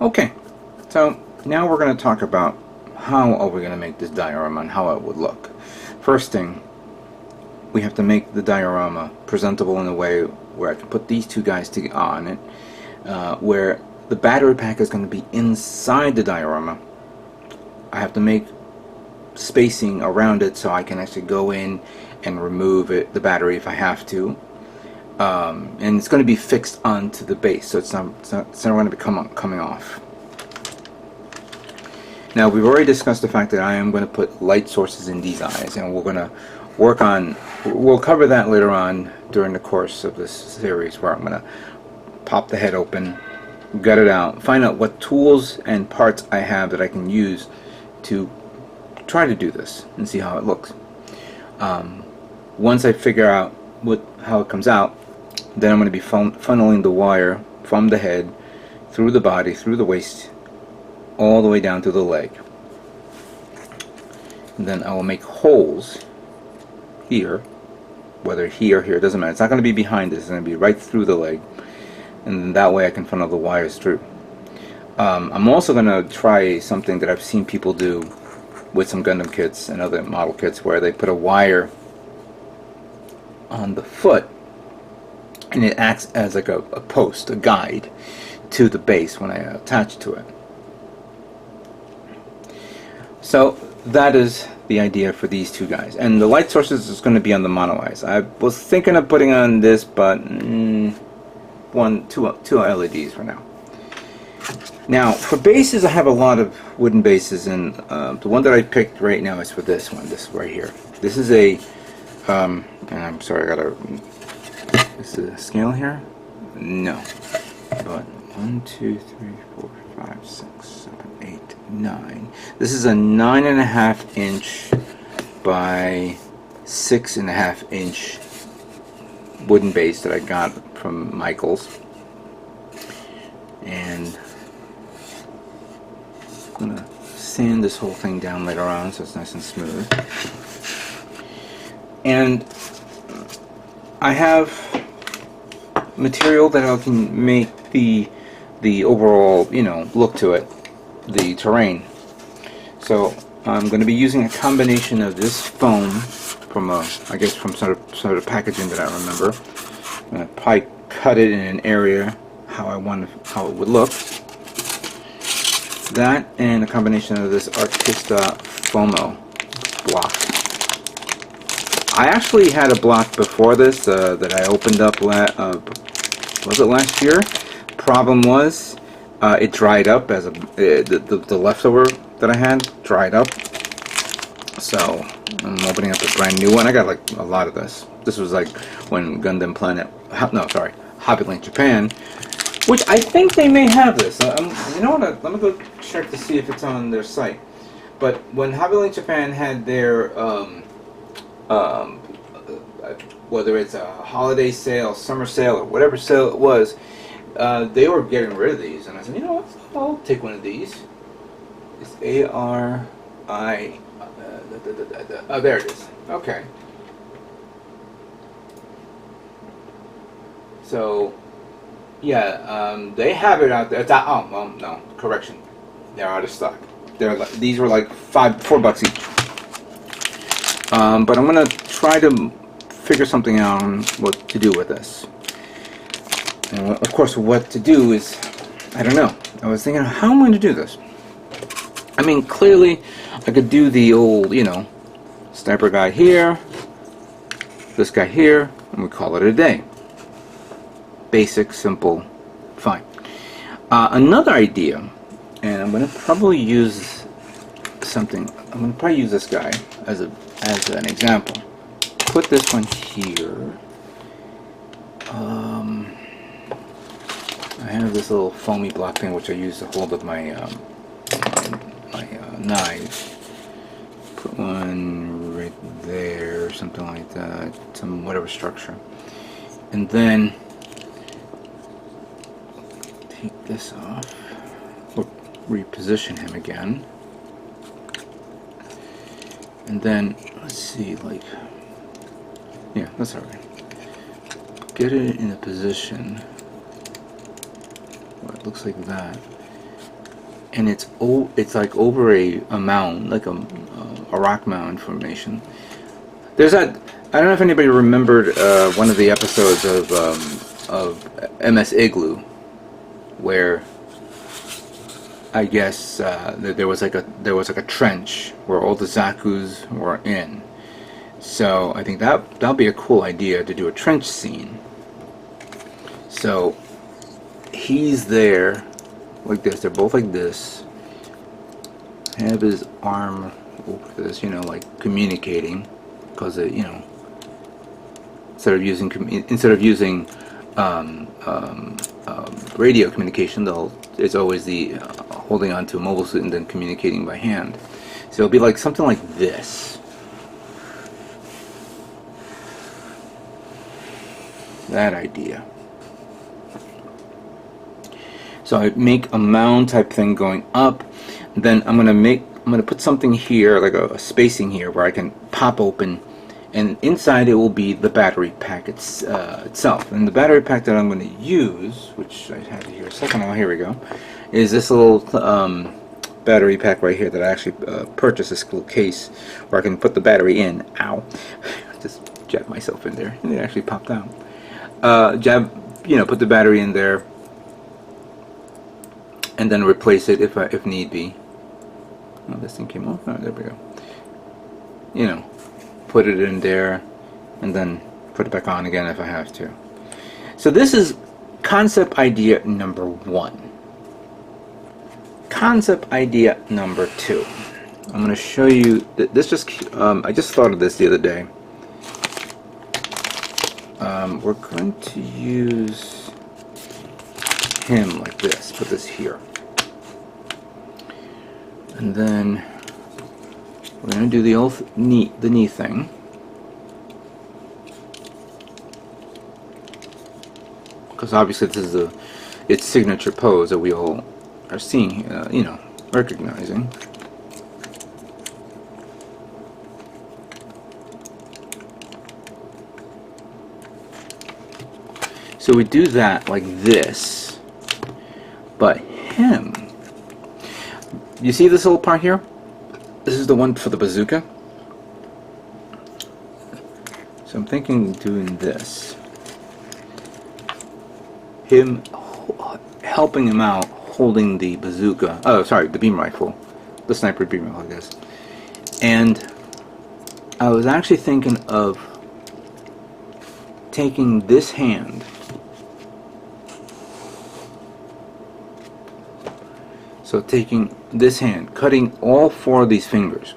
Okay, so now we're going to talk about how are we going to make this diorama and how it would look. First thing, we have to make the diorama presentable in a way where I can put these two guys on it, where the battery pack is going to be inside the diorama. I have to make spacing around it so I can actually go in and remove the battery if I have to. And it's going to be fixed onto the base, so it's not going to be coming off. Now, we've already discussed the fact that I am going to put light sources in these eyes, and we're going to work on, we'll cover that later on during the course of this series, where I'm going to pop the head open, gut it out, find out what tools and parts I have that I can use to try to do this and see how it looks. Once I figure out how it comes out, then I'm going to be funneling the wire from the head through the body, through the waist, all the way down to the leg. And then I will make holes here, whether here or here, it doesn't matter. It's not going to be behind this, it's going to be right through the leg, and then that way I can funnel the wires through. I'm also going to try something that I've seen people do with some Gundam kits and other model kits, where they put a wire on the foot and it acts as like a post, a guide to the base when I attach to it. So that is the idea for these two guys, and the light sources is going to be on the mono eyes. I was thinking of putting on this, but two LEDs for now. Now for bases, I have a lot of wooden bases, and the one that I picked right now is for this one. This right here. This is a and I'm sorry, is the scale here? No. But 1, 2, 3, 4, 5, 6, 7, 8, 9. This is a 9.5 inch by 6.5 inch wooden base that I got from Michael's. And I'm going to sand this whole thing down later on so it's nice and smooth. And I have material that I can make the overall, look to it, the terrain. So I'm going to be using a combination of this foam from I guess from sort of packaging that I remember. I'm going to probably cut it in an area how it would look. That and a combination of this Artista Fomo block. I actually had a block before this that I opened up was it last year? Problem was it dried up as the leftover that I had dried up. So I'm opening up a brand new one. I got like a lot of this. This was like when Hobbyland Japan, which I think they may have this. You know what? Let me go check to see if it's on their site. But when Hobbyland Japan had their whether it's a holiday sale, summer sale, or whatever sale it was, they were getting rid of these, and I said, you know what, I'll take one of these. It's ARI. Oh, there it is. Okay. So, yeah, they have it out there. Oh, well, no, correction. They're out of stock. These were like $4 each. But I'm gonna try to figure something out on what to do with this. And of course, what to do is, I don't know. I was thinking, how am I going to do this? I mean, clearly, I could do the old, sniper guy here, this guy here, and we call it a day. Basic, simple, fine. Another idea, and I'm going to probably use something. I'm going to probably use this guy as an example. Put this one here. I have this little foamy block thing which I use to hold up my knives. Put one right there, something like that, some whatever structure, and then take this off. We'll reposition him again, and then let's see, yeah, that's alright. Get it in a position where it looks like that. and it's like over a mound, like a rock mound formation. There's that. I don't know if anybody remembered one of the episodes of MS Igloo, where I guess there was like a trench where all the Zakus were in. So I think that'll be a cool idea to do a trench scene. So he's there like this. They're both like this. Have his arm over this, you know, like communicating, because you know, instead of using radio communication, it's always the holding onto a mobile suit and then communicating by hand. So it'll be like something like this. That idea. So I make a mound type thing going up. Then I'm gonna put something here, like a spacing here, where I can pop open, and inside it will be the battery pack itself. And the battery pack that I'm going to use, which I had here a second ago, here we go, is this little battery pack right here that I actually purchased, this little case where I can put the battery in. Ow! Just jabbed myself in there, and it actually popped out. Put the battery in there, and then replace it if need be. Oh, this thing came off. Oh, there we go. You know, put it in there, and then put it back on again if I have to. So this is concept idea number 1. Concept idea number 2. I'm going to show you this. I just thought of this the other day. We're going to use him like this. Put this here, and then we're going to do the old knee thing. Because obviously this is its signature pose that we all are seeing, recognizing. So we do that like this, but him, you see this little part here? This is the one for the bazooka. So I'm thinking doing this. Him helping him out, holding the bazooka. Oh, sorry, the beam rifle, the sniper beam rifle, I guess. And I was actually thinking of taking this hand, so taking this hand, cutting all 4 of these fingers.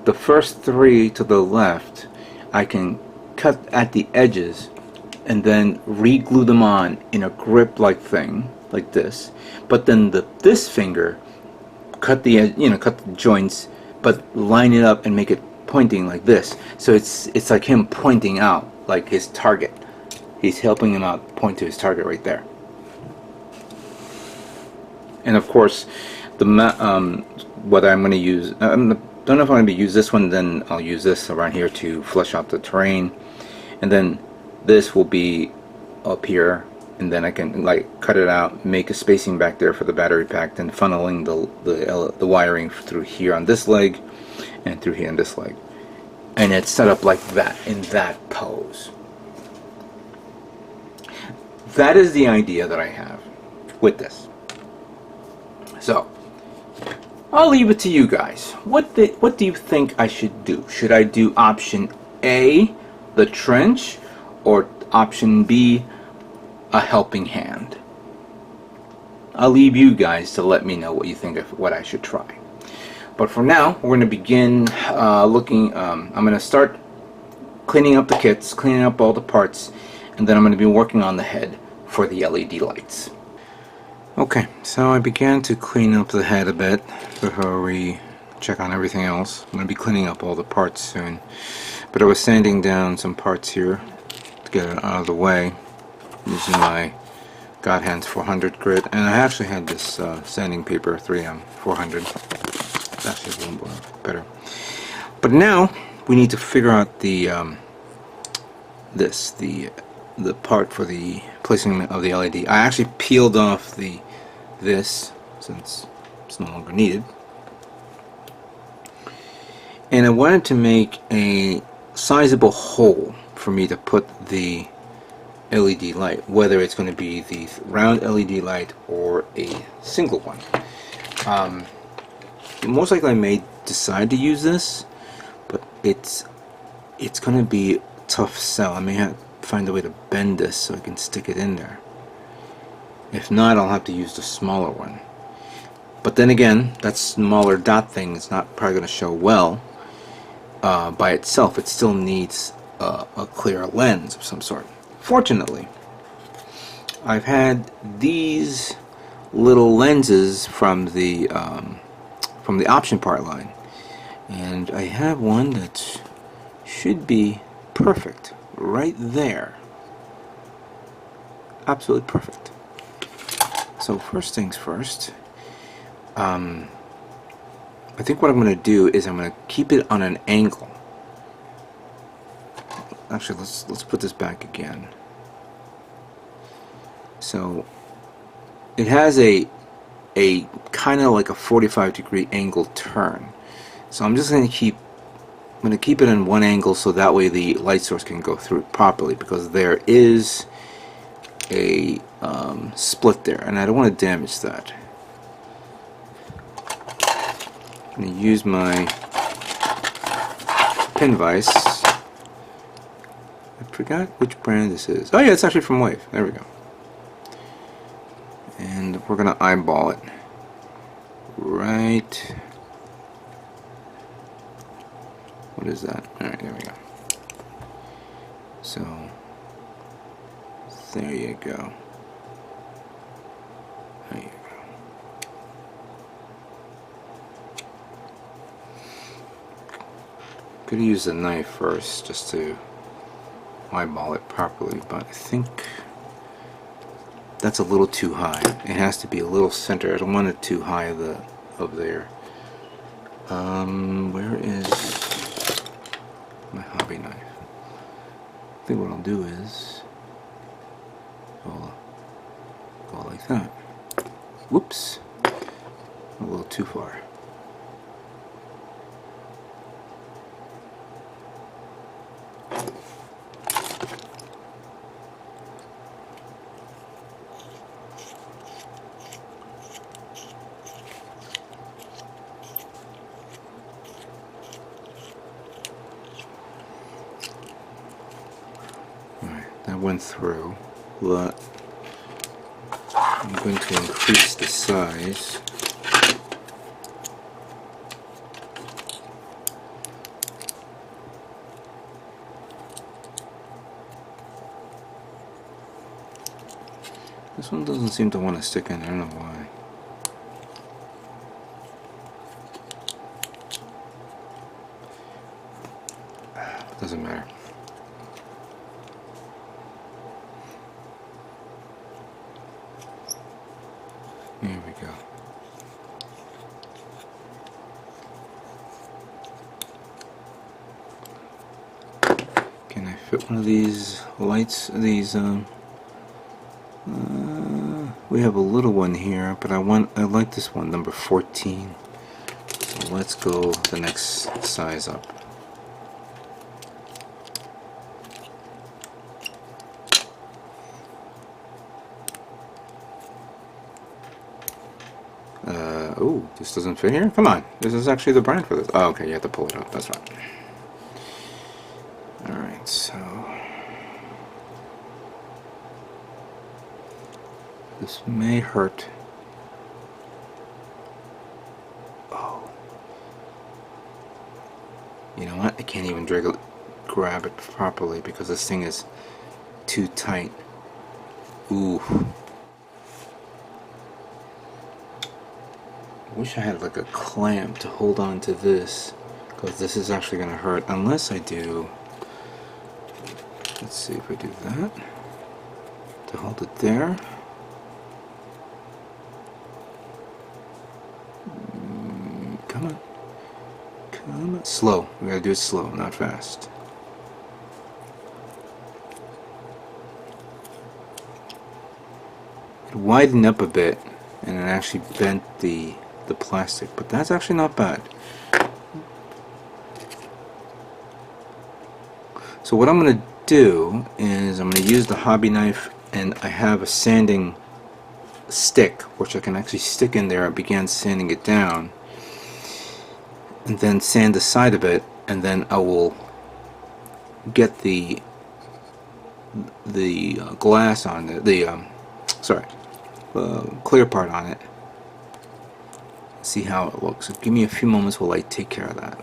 The first 3 to the left, I can cut at the edges and then re-glue them on in a grip-like thing, like this. But then this finger, cut the joints, but line it up and make it pointing like this. So it's like him pointing out, like his target. He's helping him out, point to his target right there. And of course, what I'm going to use, don't know if I'm going to use this one. Then I'll use this around here to flesh out the terrain, and then this will be up here, and then I can like cut it out, make a spacing back there for the battery pack, then funneling the wiring through here on this leg and through here on this leg, and it's set up like that in that pose. That is the idea that I have with this. So I'll leave it to you guys. What do you think I should do? Should I do option A, the trench, or option B, a helping hand? I'll leave you guys to let me know what you think of what I should try. But for now, we're going to begin looking. I'm going to start cleaning up the kits, cleaning up all the parts, and then I'm going to be working on the head for the LED lights. Okay, so I began to clean up the head a bit before we check on everything else. I'm going to be cleaning up all the parts soon, but I was sanding down some parts here to get it out of the way using my God Hands 400 grit, and I actually had this sanding paper 3M 400. It's actually a little better. But now we need to figure out the part for the placing of the LED. I actually peeled off this, since it's no longer needed. And I wanted to make a sizable hole for me to put the LED light, whether it's going to be the round LED light or a single one. Most likely I may decide to use this, but it's going to be a tough sell. I may have to find a way to bend this so I can stick it in there. If not, I'll have to use the smaller one. But then again, that smaller dot thing is not probably going to show well by itself. It still needs a clear lens of some sort. Fortunately, I've had these little lenses from the option part line, and I have one that should be perfect right there. Absolutely perfect. So first things first, I think what I'm going to do is I'm going to keep it on an angle. Actually, let's put this back again. So it has a kind of like a 45-degree angle turn. So I'm just going to keep it in one angle so that way the light source can go through it properly, because there is a split there and I don't want to damage that. I'm going to use my pin vise. I forgot which brand this is. Oh yeah, it's actually from Wave. There we go. And we're going to eyeball it right. What is that? Alright, there we go. So there you go. There you go. Could use the knife first just to eyeball it properly, but I think that's a little too high. It has to be a little center. I don't want it too high of there. Where is my hobby knife? I think what I'll do is I'll go like that. Whoops, a little too far. That went through, but I'm going to increase the size. This one doesn't seem to want to stick in, I don't know why. Doesn't matter. Here we go. Can I fit one of these lights? These we have a little one here, but I like this one, number 14. So let's go the next size up. Oh, this doesn't fit here? Come on. This is actually the brand for this. Oh, okay, you have to pull it out. That's right. Alright, so this may hurt. Oh. You know what? I can't even grab it properly because this thing is too tight. Ooh. I wish I had like a clamp to hold on to this, because this is actually going to hurt unless I do, let's see if I do that to hold it there. Come on, come on, slow. We gotta do it slow, not fast. It widened up a bit and it actually bent the the plastic, but that's actually not bad. So what I'm going to do is I'm going to use the hobby knife, and I have a sanding stick which I can actually stick in there. I began sanding it down and then sand the side of it, and then I will get the glass on it, the clear part on it, see how it looks. So give me a few moments while I take care of that.